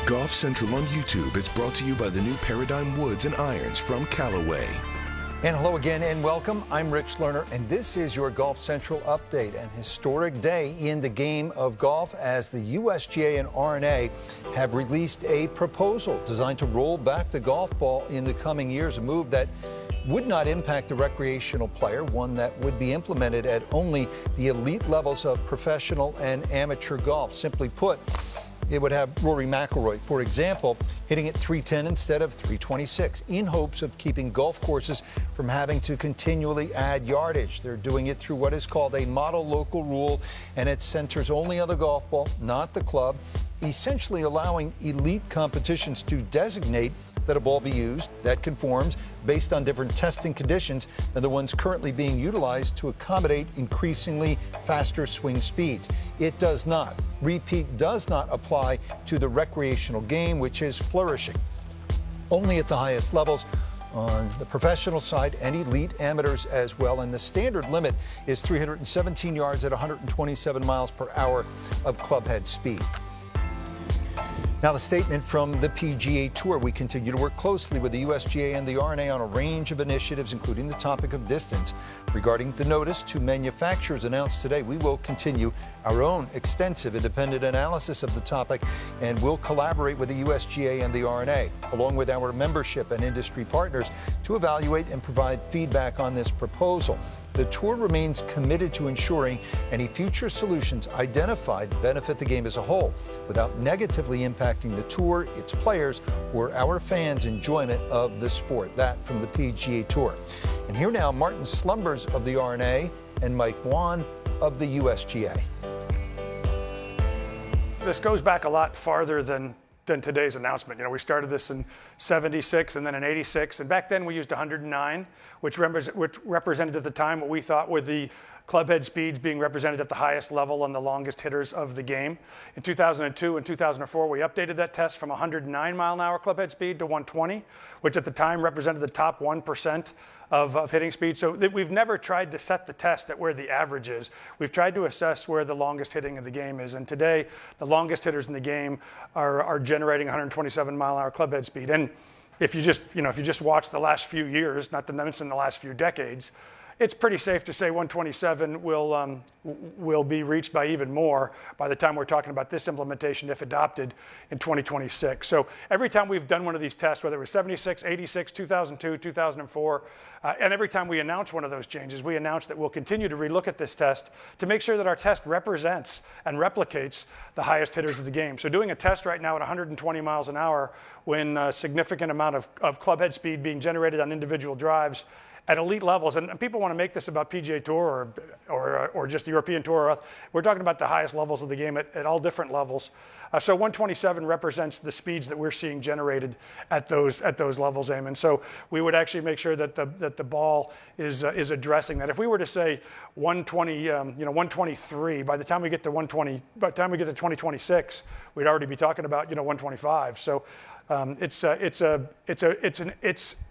Golf Central on YouTube is brought to you by the new Paradigm Woods and Irons from Callaway. And hello again and welcome. I'm Rich Lerner, and this is your Golf Central update. An historic day in the game of golf as the USGA and R&A have released a proposal designed to roll back the golf ball in the coming years, a move that would not impact the recreational player, one that would be implemented at only the elite levels of professional and amateur golf. Simply put, it would have Rory McIlroy, for example, hitting at 310 instead of 326 in hopes of keeping golf courses from having to continually add yardage. They're doing it through what is called a model local rule, and it centers only on the golf ball, not the club, essentially allowing elite competitions to designate that a ball be used that conforms based on different testing conditions than the ones currently being utilized to accommodate increasingly faster swing speeds. It does not, repeat, does not apply to the recreational game, which is flourishing only at the highest levels on the professional side and elite amateurs as well. And the standard limit is 317 yards at 127 miles per hour of clubhead speed. Now, the statement from the PGA Tour. We continue to work closely with the USGA and the R&A on a range of initiatives, including the topic of distance. Regarding the notice to manufacturers announced today, we will continue our own extensive independent analysis of the topic, and we'll collaborate with the USGA and the R&A, along with our membership and industry partners, to evaluate and provide feedback on this proposal. The Tour remains committed to ensuring any future solutions identified benefit the game as a whole without negatively impacting the Tour, its players, or our fans' enjoyment of the sport. That from the PGA Tour. And here now, Martin Slumbers of the R&A and Mike Wan of the USGA. This goes back a lot farther than today's announcement. You know, we started this in 76 and then in 86, and back then we used 109, which represented at the time what we thought were the clubhead speeds being represented at the highest level and the longest hitters of the game. In 2002 and 2004, we updated that test from 109 mile an hour clubhead speed to 120, which at the time represented the top 1% of hitting speed. So we've never tried to set the test at where the average is. We've tried to assess where the longest hitting of the game is. And today, the longest hitters in the game are generating 127 mile an hour clubhead speed. And if you just watch the last few years, not to mention the last few decades, it's pretty safe to say 127 will be reached by even more by the time we're talking about this implementation, if adopted in 2026. So every time we've done one of these tests, whether it was 76, 86, 2002, 2004, and every time we announce one of those changes, we announce that we'll continue to relook at this test to make sure that our test represents and replicates the highest hitters of the game. So doing a test right now at 120 miles an hour when a significant amount of clubhead speed being generated on individual drives at elite levels, and people want to make this about PGA Tour or just the European Tour. We're talking about the highest levels of the game at all different levels. So 127 represents the speeds that we're seeing generated at those levels, Eamon. So we would actually make sure that the ball is addressing that. If we were to say 120, 123, by the time we get to 120, by the time we get to 2026, we'd already be talking about 125. So it's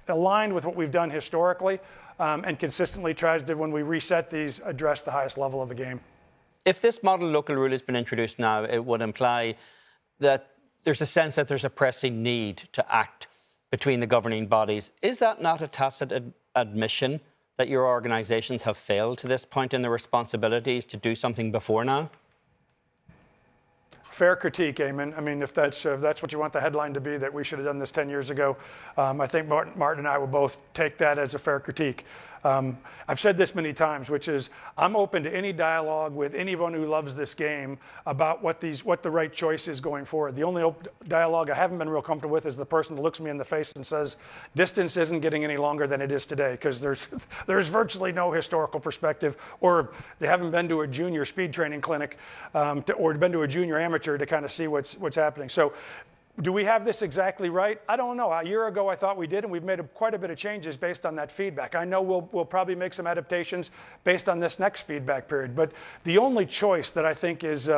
aligned with what we've done historically and consistently tries to, when we reset these, address the highest level of the game. If this model local rule has been introduced now, it would imply that there's a sense that there's a pressing need to act between the governing bodies. Is that not a tacit admission that your organisations have failed to this point in their responsibilities to do something before now? Fair critique, Eamon. I mean, if that's what you want the headline to be, that we should have done this 10 years ago, I think Martin and I will both take that as a fair critique. I've said this many times, which is I'm open to any dialogue with anyone who loves this game about what the right choice is going forward. The only dialogue I haven't been real comfortable with is the person who looks me in the face and says distance isn't getting any longer than it is today, because there's virtually no historical perspective, or they haven't been to a junior speed training clinic or been to a junior amateur to kind of see what's happening. So do we have this exactly right? I don't know. A year ago, I thought we did, and we've made quite a bit of changes based on that feedback. I know we'll probably make some adaptations based on this next feedback period, but the only choice that I think is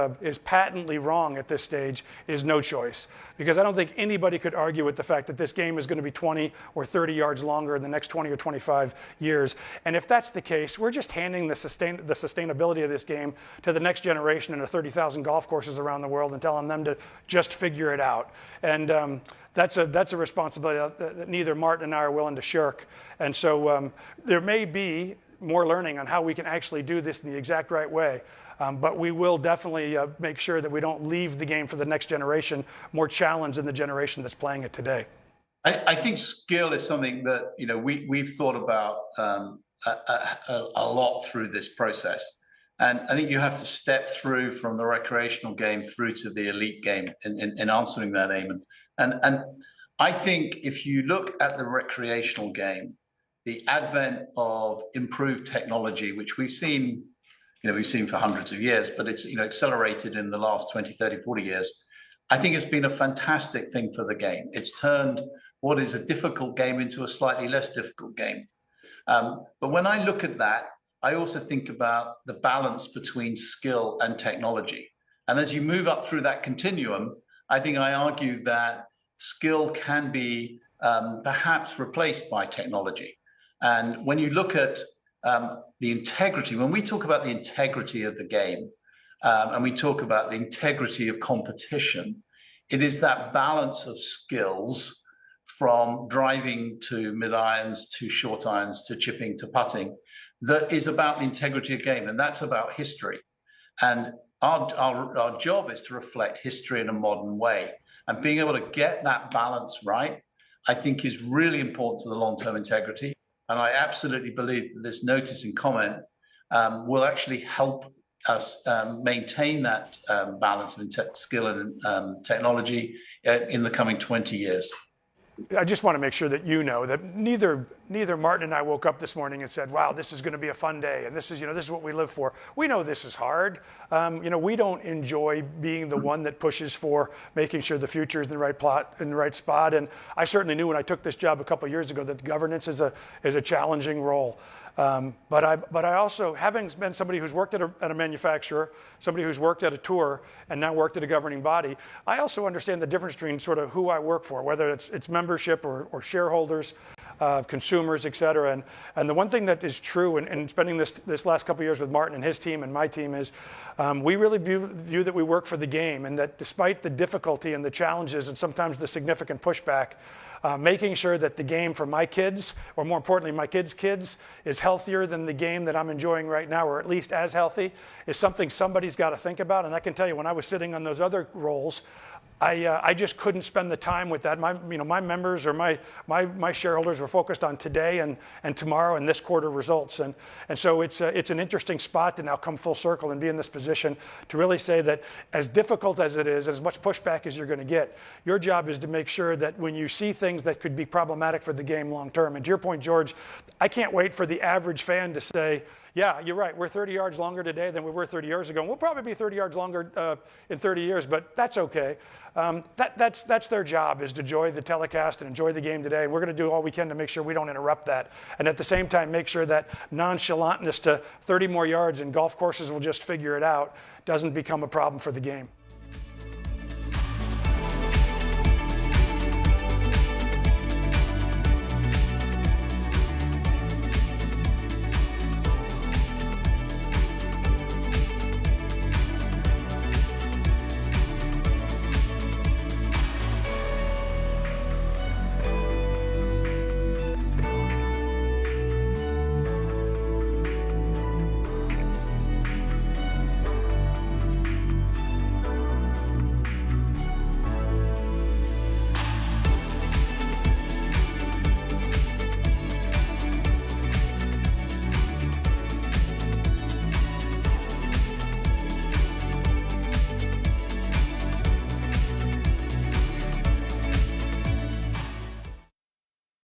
patently wrong at this stage is no choice, because I don't think anybody could argue with the fact that this game is going to be 20 or 30 yards longer in the next 20 or 25 years. And if that's the case, we're just handing the sustainability of this game to the next generation and the 30,000 golf courses around the world and telling them to just figure it out. And that's a responsibility that neither Martin and I are willing to shirk. And so there may be more learning on how we can actually do this in the exact right way. But we will definitely make sure that we don't leave the game for the next generation more challenged than the generation that's playing it today. I think skill is something that we've thought about a lot through this process, and I think you have to step through from the recreational game through to the elite game in answering that aim. And I think if you look at the recreational game, the advent of improved technology, which we've seen for hundreds of years, but it's accelerated in the last 20, 30, 40 years. I think it's been a fantastic thing for the game. It's turned what is a difficult game into a slightly less difficult game. But when I look at that, I also think about the balance between skill and technology. And as you move up through that continuum, I argue that skill can be perhaps replaced by technology. And when you look at the integrity, when we talk about the integrity of the game, and we talk about the integrity of competition, it is that balance of skills from driving to mid-irons, to short irons, to chipping, to putting, that is about the integrity of game, and that's about history. And our job is to reflect history in a modern way. And being able to get that balance right, I think is really important to the long-term integrity. And I absolutely believe that this notice and comment will actually help us maintain that balance in skill and technology in the coming 20 years. I just want to make sure that that neither Martin and I woke up this morning and said, wow, this is going to be a fun day, and this is what we live for. We know this is hard. We don't enjoy being the one that pushes for making sure the future is in the right spot. And I certainly knew when I took this job a couple of years ago that governance is a challenging role. But I also, having been somebody who's worked at a manufacturer, somebody who's worked at a tour, and now worked at a governing body, I also understand the difference between sort of who I work for, whether it's membership or shareholders, consumers, et cetera. And the one thing that is true in spending this last couple of years with Martin and his team and my team is we really view that we work for the game, and that despite the difficulty and the challenges and sometimes the significant pushback, making sure that the game for my kids, or more importantly, my kids' kids, is healthier than the game that I'm enjoying right now, or at least as healthy, is something somebody's got to think about. And I can tell you, when I was sitting on those other roles, I just couldn't spend the time with that. My members or my shareholders were focused on today and tomorrow and this quarter results. And so it's an interesting spot to now come full circle and be in this position to really say that as difficult as it is, as much pushback as you're going to get, your job is to make sure that when you see things that could be problematic for the game long term, and to your point, George, I can't wait for the average fan to say, yeah, you're right. We're 30 yards longer today than we were 30 years ago. And we'll probably be 30 yards longer in 30 years, but that's okay. That's their job, is to enjoy the telecast and enjoy the game today. And we're going to do all we can to make sure we don't interrupt that. And at the same time, make sure that nonchalantness to 30 more yards and golf courses will just figure it out doesn't become a problem for the game.